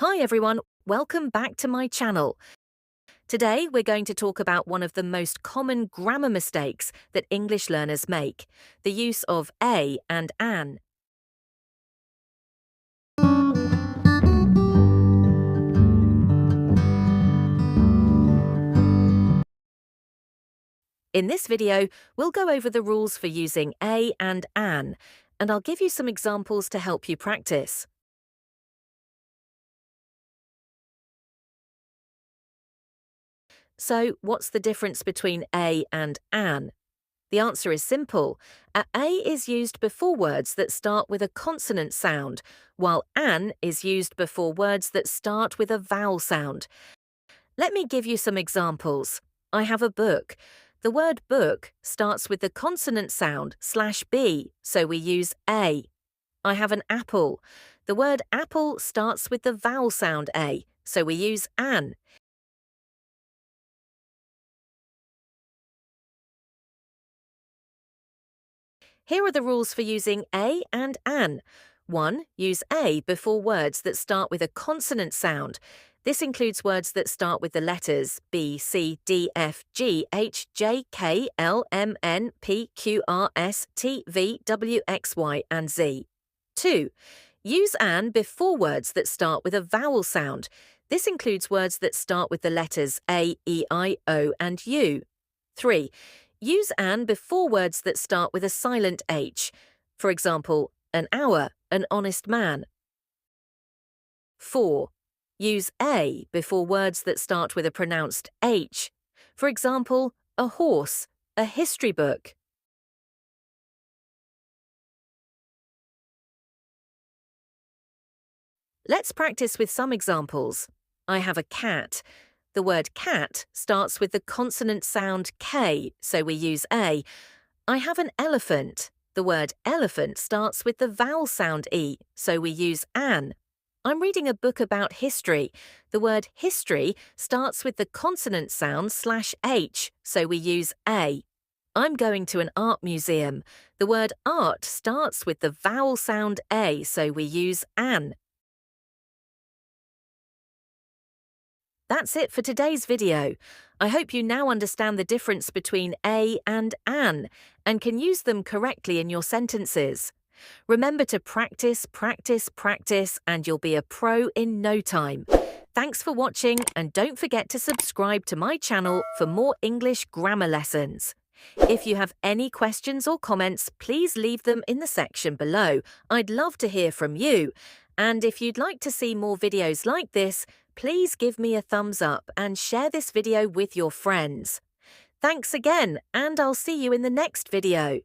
Hi everyone, welcome back to my channel. Today we're going to talk about one of the most common grammar mistakes that English learners make, the use of a and an. In this video, we'll go over the rules for using a and an I'll give you some examples to help you practice. So, what's the difference between a and an? The answer is simple. A is used before words that start with a consonant sound, while an is used before words that start with a vowel sound. Let me give you some examples. I have a book. The word book starts with the consonant sound /b, so we use a. I have an apple. The word apple starts with the vowel sound a, so we use an. Here are the rules for using a and an. 1. Use a before words that start with a consonant sound. This includes words that start with the letters B, C, D, F, G, H, J, K, L, M, N, P, Q, R, S, T, V, W, X, Y, and Z. 2. Use an before words that start with a vowel sound. This includes words that start with the letters A, E, I, O, and U. 3. Use an before words that start with a silent H. For example, an hour, an honest man. 4. Use a before words that start with a pronounced H. For example, a horse, a history book. Let's practice with some examples. I have a cat. The word cat starts with the consonant sound K, so we use a. I have an elephant. The word elephant starts with the vowel sound E, so we use an. I'm reading a book about history. The word history starts with the consonant sound /h, so we use a. I'm going to an art museum. The word art starts with the vowel sound A, so we use an. That's it for today's video. I hope you now understand the difference between a and an can use them correctly in your sentences. Remember to practice, practice, practice, and you'll be a pro in no time. Thanks for watching, and don't forget to subscribe to my channel for more English grammar lessons. If you have any questions or comments, please leave them in the section below. I'd love to hear from you. And if you'd like to see more videos like this, please give me a thumbs up and share this video with your friends. Thanks again, and I'll see you in the next video.